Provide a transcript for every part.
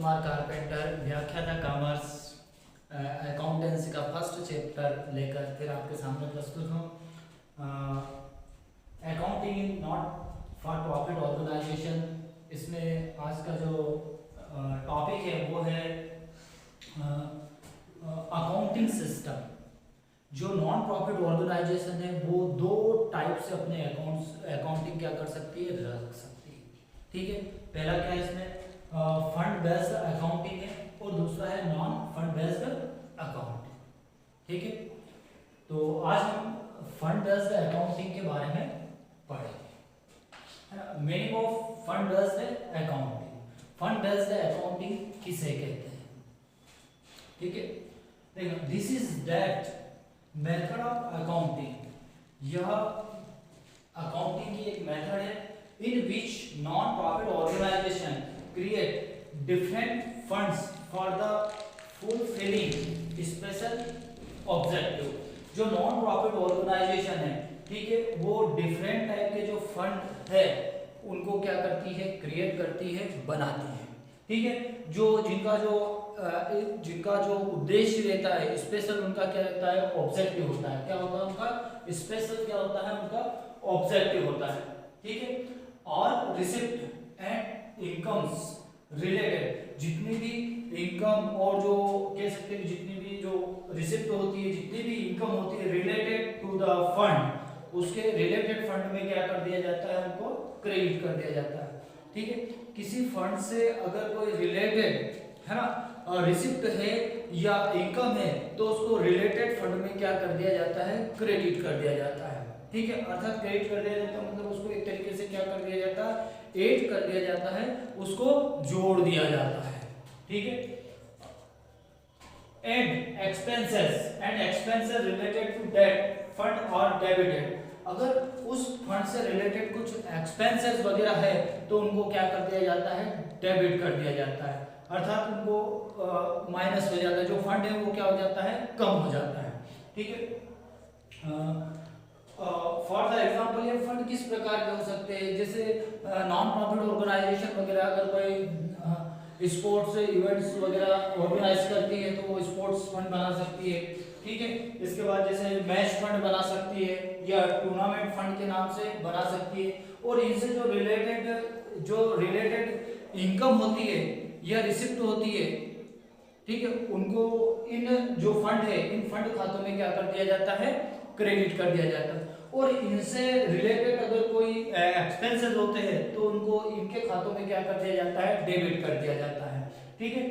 Kumar carpenter व्याख्याता commerce accountancy का first chapter लेकर फिर आपके सामने प्रस्तुत हूँ। Accounting in not for profit organisation, इसमें आज का जो टॉपिक है वो है अकाउंटिंग सिस्टम। जो नॉन प्रॉफिट ऑर्गेनाइजेशन है वो दो टाइप से अपने अकाउंटिंग क्या कर सकती है, रख सकती है। ठीक है, पहला क्या है इसमें फंड बेस्ड अकाउंटिंग है और दूसरा है नॉन फंड बेस्ड अकाउंटिंग। ठीक है, तो आज हम फंड बेस्ड अकाउंटिंग के बारे में पढ़ेंगे। Meaning of fund based accounting, fund based accounting किसे कहते हैं। ठीक है, देखो this is that method of accounting, यह अकाउंटिंग की एक मेथड है in which non profit organization create different funds for the fulfilling special objective. जो नॉन प्रॉफिट ऑर्गेनाइजेशन है, ठीक है, वो डिफरेंट टाइप के जो फंड है उनको क्या करती है, क्रिएट करती है, बनाती है। ठीक है, जिनका जो उद्देश्य रहता है, स्पेशल उनका क्या रहता है, ऑब्जेक्टिव होता है। क्या होता है उनका स्पेशल, क्या होता है उनका ऑब्जेक्टिव होता है। ठीक है, और रिसिप्ट एंड इनकम्स रिलेटेड, जितनी भी इनकम और जो कह सकते हैं जितनी भी जो रिसिप्ट होती है, जितनी भी इनकम होती है रिलेटेड टू द फंड, उसके रिलेटेड फंड में क्या कर दिया जाता है, उनको क्रेडिट कर दिया जाता है। ठीक है, किसी फंड से अगर कोई रिलेटेड है ना रिसिप्ट है या इनकम है तो उसको रिलेटेड फंड में क्या कर दिया जाता है, क्रेडिट कर दिया जाता है। ठीक है, अर्थात क्रेडिट कर दिया जाता है मतलब उसको एक तरीके से क्या कर दिया जाता है, ऐड कर दिया जाता है, उसको जोड़ दिया जाता है। ठीक है, and expenses related to that fund और डेबिटेड, अगर उस फंड से रिलेटेड कुछ एक्सपेंसेस वगैरह है तो उनको क्या कर दिया जाता है, डेबिट कर दिया जाता है, अर्थात उनको माइनस हो जाता है, जो फंड है वो क्या हो जाता है, कम हो जाता है। ठीक है, फॉर द एग्जांपल ये फंड किस प्रकार के हो सकते हैं, जैसे नॉन प्रॉफिट ऑर्गेनाइजेशन वगैरह अगर कोई स्पोर्ट्स इवेंट्स वगैरह ऑर्गेनाइज करती है तो वो स्पोर्ट्स फंड बना सकती है। ठीक है, इसके बाद जैसे मैच फंड बना सकती है या टूर्नामेंट फंड के नाम से बना सकती है, और इनसे जो रिलेटेड इनकम होती है या रिसिप्ट होती है, ठीक है, उनको इन जो फंड है इन फंड खातों में क्या कर दिया जाता है, क्रेडिट कर दिया जाता है, और इनसे रिलेटेड अगर कोई एक्सपेंसेस होते हैं तो उनको इनके खातों में क्या कर दिया जाता है, डेबिट कर दिया जाता है। ठीक है,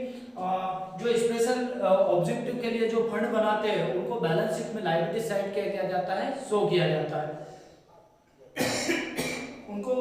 जो स्पेशल ऑब्जेक्टिव के लिए जो फंड बनाते हैं उनको बैलेंस शीट में लायबिलिटी साइड क्या किया जाता है, शो किया जाता है। उनको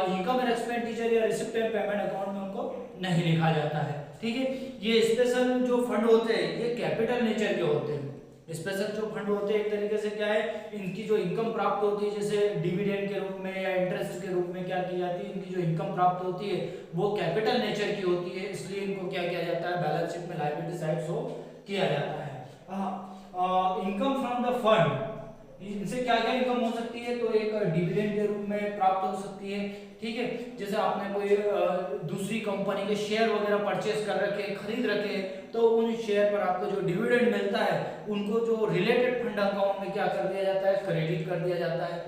इनकम एंड एक्सपेंडिचर या रिसिप्ट एंड पेमेंट अकाउंट में उनको नहीं लिखा जाता है। ठीक है, ये स्पेशल जो फंड होते हैं ये कैपिटल नेचर के होते हैं। स्पेशल जो फंड होते हैं एक तरीके से क्या है, इनकी जो इनकम प्राप्त होती है जैसे डिविडेंड के रूप में या इंटरेस्ट के रूप में क्या की जाती है, इनकी जो इनकम प्राप्त होती है वो कैपिटल नेचर की होती है, इसलिए इनको क्या किया जाता है, बैलेंस शीट में लायबिलिटी साइड शो किया जाता है। इनकम फ्रॉम द फंड, इनसे क्या क्या इनकम हो सकती है, तो एक डिविडेंड के रूप में प्राप्त हो सकती है। ठीक है, जैसे आपने कोई दूसरी कंपनी के शेयर वगैरह परचेस कर रखे, खरीद रखे, तो उन शेयर पर आपको जो डिविडेंड मिलता है उनको जो रिलेटेड फंड अकाउंट में क्या कर दिया जाता है, क्रेडिट कर दिया जाता है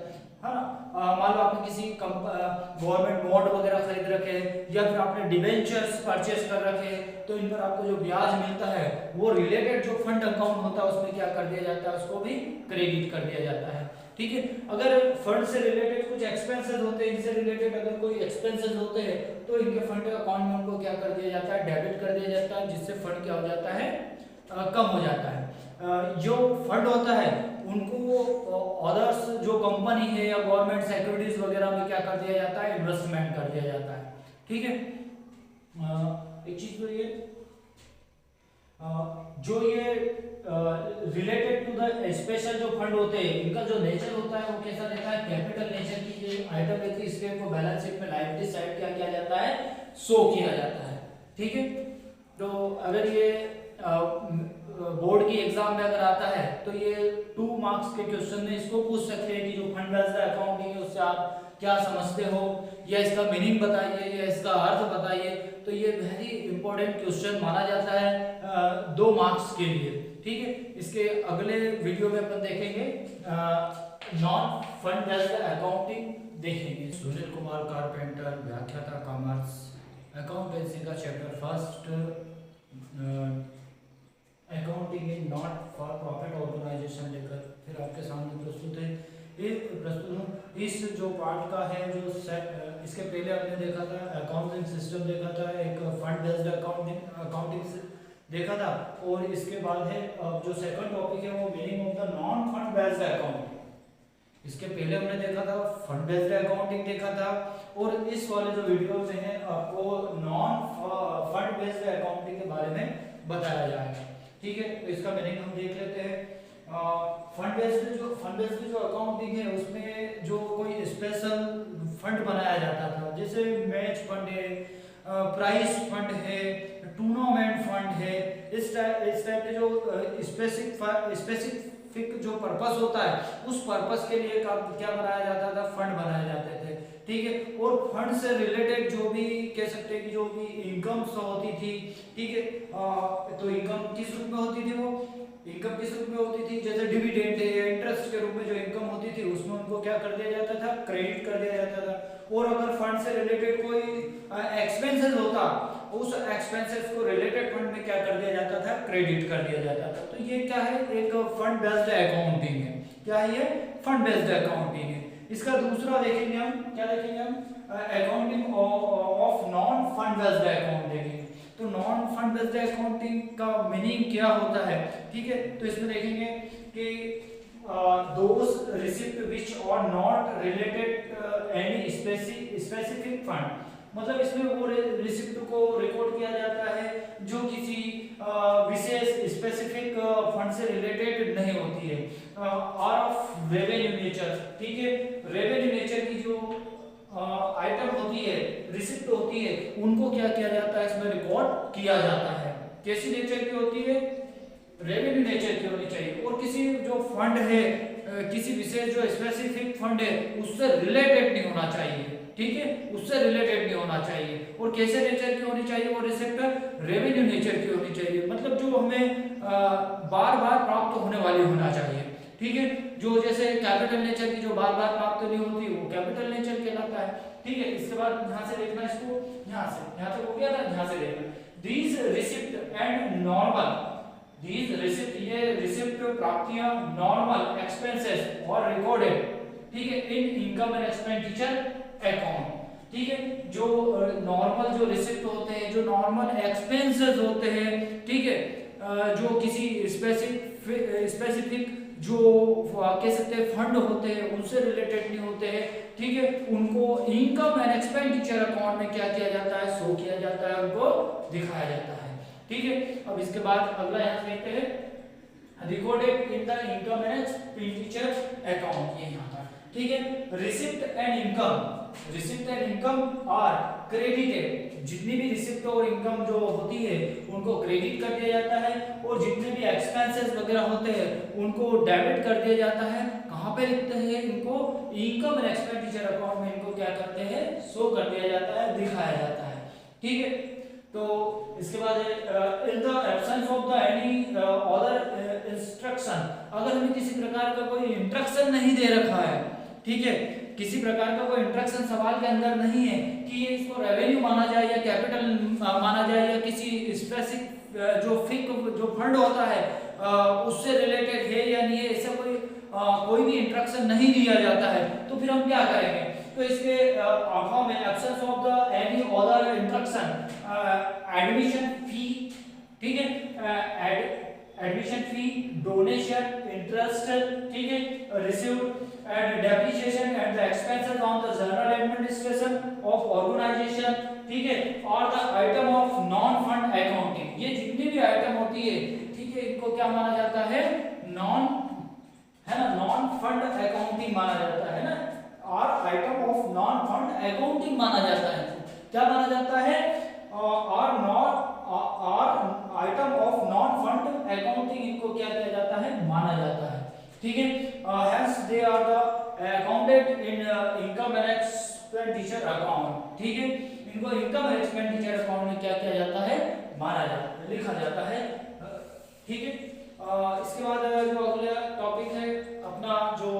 ना। मान लो आपने किसी गवर्नमेंट बॉन्ड वगैरह खरीद रखे या फिर आपने डिबेंचर्स परचेस कर रखे, तो इन पर आपको जो ब्याज मिलता है वो रिलेटेड जो फंड अकाउंट होता है उसमें क्या कर दिया जाता है, उसको भी क्रेडिट कर दिया जाता है। ठीक है, अगर फंड से रिलेटेड कुछ एक्सपेंसेस होते हैं, इनसे रिलेटेड अगर कोई एक्सपेंसेस होते हैं तो इनके फंड अकाउंट में उनको क्या कर दिया जाता है, डेबिट कर दिया जाता है, जिससे फंड क्या हो जाता है, कम हो जाता है। जो फंड होता है उनको अदर्स जो कंपनी है या गवर्नमेंट सिक्योरिटीज वगैरह में क्या कर दिया जाता है, इन्वेस्टमेंट कर दिया जाता है। ठीक है, एक चीज तो ये जो ये रिलेटेड टू द स्पेशल जो फंड होते हैं इनका जो नेचर होता है वो कैसा रहता है, कैपिटल नेचर की ये आइटम रहती है, इसलिए इनको बैलेंस शीट में लायबिलिटी साइड क्या किया जाता है, शो किया जाता है। ठीक है, तो अगर ये बोर्ड की एग्जाम में अगर आता है तो ये 2 मार्क्स के क्वेश्चन में इसको पूछ सकते हैं कि जो फंड बेस्ड अकाउंटिंग है उससे आप क्या समझते हो, या इसका मीनिंग बताइए या इसका अर्थ बताइए। तो ये वेरी इंपॉर्टेंट क्वेश्चन माना जाता है 2 मार्क्स के लिए, ठीक है। इसके अगले वीडियो में अपन देखेंगे नॉन फंड बेस्ड अकाउंटिंग देखेंगे। सुनील कुमार कारपेंटर, व्याख्याता कॉमर्स, अकाउंटेंसी का chapter first, accounting in not for profit organisation लेकर फिर आपके सामने प्रस्तुत है। इस जो पार्ट का है जो इसके पहले हमने देखा था अकाउंटिंग सिस्टम देखा था, एक फंड बेस्ड अकाउंटिंग देखा था, और इसके बाद है जो सेकंड टॉपिक है वो meaning of the non fund based accounting. इसके पहले हमने देखा था फंड बेस्ड अकाउंटिंग देखा था, और इस वाले जो वीडियो में है आपको नॉन फंड बेस्ड अकाउंटिंग के बारे में बताया जाएगा, ठीक है। तो इसका मीनिंग हम देख लेते हैं। फंड बेस्ड जो अकाउंटिंग है उसमें जो कोई स्पेशल फंड बनाया जाता था, जैसे मैच फंड है, प्राइस फंड है, टूर्नामेंट फंड है, इस टाइप के जो स्पेसिफिक जो पर्पस होता है उस पर्पस के लिए क्या बनाया जाता था, फंड बनाए जाते थे, ठीक है। और फंड से रिलेटेड जो भी कह सकते हैं कि जो भी इनकम्स होती थी, ठीक है, तो इनकम किस रूप में होती थी, वो इनकम किस रूप में होती थी, जैसे डिविडेंड या इंटरेस्ट के रूप में जो इनकम होती थी उसमें उनको क्या कर दिया जाता था, क्रेडिट कर दिया जाता था। और अगर फंड से रिलेटेड कोई एक्सपेंसेस होता, उस एक्सपेंसेस को रिलेटेड फंड में क्या कर दिया जाता था, क्रेडिट कर दिया जाता था। तो ये क्या है, एक फंड बेस्ड अकाउंटिंग है। क्या है ये, फंड बेस्ड अकाउंटिंग है। इसका दूसरा देखेंगे हम, क्या देखेंगे हम, accounting of non fund based accounting. तो नॉन फंड बेस्ड अकाउंटिंग का मीनिंग क्या होता है, ठीक है। तो इसमें देखेंगे कि those receipt which are not related any specific fund, मतलब इसमें वो रिसिप्ट को रिकॉर्ड किया जाता है जो किसी विशेष स्पेसिफिक फंड से रिलेटेड नहीं होती है, और ऑफ रेवेन्यू नेचर, ठीक है। रेवेन्यू नेचर की जो आइटम होती है, रिसिप्ट होती है, उनको क्या किया जाता है, इसमें रिकॉर्ड किया जाता है। कैसी नेचर की होती है, रेवेन्यू नेचर की होनी चाहिए, और किसी जो फंड है, किसी विशेष जो स्पेसिफिक फंड है उससे रिलेटेड नहीं होना चाहिए, ठीक है, उससे रिलेटेड नहीं होना चाहिए। और कैसे नेचर की होनी चाहिए, वो रिसिप्ट रेवेन्यू नेचर की होनी चाहिए, मतलब जो हमें बार बार प्राप्त होने वाली होना चाहिए, ठीक है। जो जैसे कैपिटल नेचर की जो बार बार प्राप्त नहीं होती वो कैपिटल नेचर कहलाता है, ठीक है। इसके बाद यहाँ से देखना, इसको यहाँ तक हो गया था, यहाँ से देखना these receipt and normal, These receipt, ये रिसिप्ट प्राप्तियां नॉर्मल एक्सपेंसेस और रिकॉर्डेड, ठीक है, इन इनकम एंड एक्सपेंडिचर अकाउंट, ठीक है। जो नॉर्मल जो रिसिप्ट होते हैं, जो नॉर्मल एक्सपेंसेस होते हैं, ठीक है, जो किसी स्पेसिफिक जो कह सकते हैं फंड होते हैं उनसे रिलेटेड नहीं होते हैं, ठीक है, उनको इनकम एंड एक्सपेंडिचर अकाउंट में क्या किया जाता है, शो किया जाता है, उनको दिखाया जाता है, ठीक है। अब इसके बाद अगला यहाँ देखते हैं recorded in the income and expenditure account, ये यहाँ पर, ठीक है। Receipt and income are credited, जितनी भी रिसिप्ट और इनकम जो होती है उनको क्रेडिट कर दिया जाता है, और जितने भी एक्सपेंसेस वगैरह होते हैं उनको डेबिट कर दिया जाता है। कहाँ पे लिखते हैं इनको, इनकम एंड एक्सपेंडिचर अकाउंट में इनको क्या करते हैं, शो कर दिया जाता है, दिखाया जाता है, ठीक है। तो इसके बाद in the absence of the any other instruction, अगर हमें किसी प्रकार का कोई इंस्ट्रक्शन नहीं दे रखा है, ठीक है, किसी प्रकार का कोई इंस्ट्रक्शन सवाल के अंदर नहीं है कि ये इसको रेवेन्यू माना जाए या कैपिटल माना जाए या किसी स्पेसिफिक जो फंड होता है उससे रिलेटेड है या नहीं है, ऐसा कोई भी इंस्ट्रक्शन नहीं दिया जाता है, तो फिर हम क्या करेंगे, तो इसके फॉर्म में absence of the any other instruction admission fee, ठीक है, एडमिशन फी, डोनेशन, इंटरेस्ट, ठीक है, received and depreciation and the expenses on the general administration of organisation, ठीक है, और the item of non fund accounting, ये जितनी भी आइटम होती है, ठीक है, इनको क्या माना जाता है, नॉन फंड अकाउंटिंग माना जाता है ना, और item of non fund accounting माना जाता है। क्या माना जाता है, और item of non fund accounting, इनको क्या किया जाता है, माना जाता है, ठीक है। Hence they are the accounted in income and expenditure account, ठीक है, इनको इनको इनकम एंड एक्सपेंडिचर अकाउंट में क्या किया जाता है, माना जाता है, लिखा जाता है। ठीक है, इसके बाद जो अगला टॉपिक है अपना जो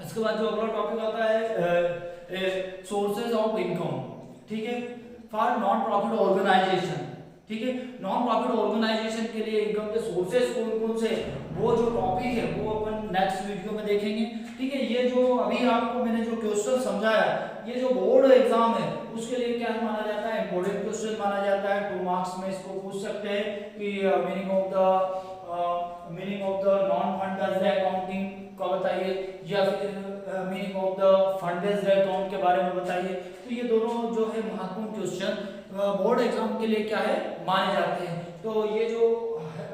इसके बाद जो अगला टॉपिक आता है सोर्सेज ऑफ इनकम। ठीक है, फॉर नॉन प्रॉफिट ऑर्गेनाइजेशन। ठीक है, नॉन प्रॉफिट ऑर्गेनाइजेशन के लिए इनकम के सोर्सेज कौन कौन से, वो जो टॉपिक है वो अपन नेक्स्ट वीडियो में देखेंगे। ठीक है, ये जो अभी आपको मैंने जो क्वेश्चन समझाया, ये जो बोर्ड एग्जाम है उसके लिए क्या माना जाता है, इंपॉर्टेंट क्वेश्चन माना जाता है। 2 मार्क्स में इसको पूछ सकते हैं कि meaning of the non fund based accounting का बताइए, या फिर meaning of the fund based account के बारे में बताइए। तो ये दोनों जो है महत्वपूर्ण क्वेश्चन बोर्ड एग्जाम के लिए क्या है, माने जाते हैं। तो ये जो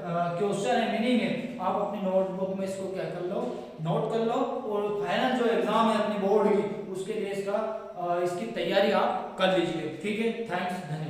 क्वेश्चन है, मीनिंग है, आप अपनी नोटबुक में इसको क्या कर लो, नोट कर लो, और फाइनल जो एग्जाम है अपनी बोर्ड की उसके लिए इसकी तैयारी आप कर लीजिए। ठीक है, थैंक्स, धन्यवाद।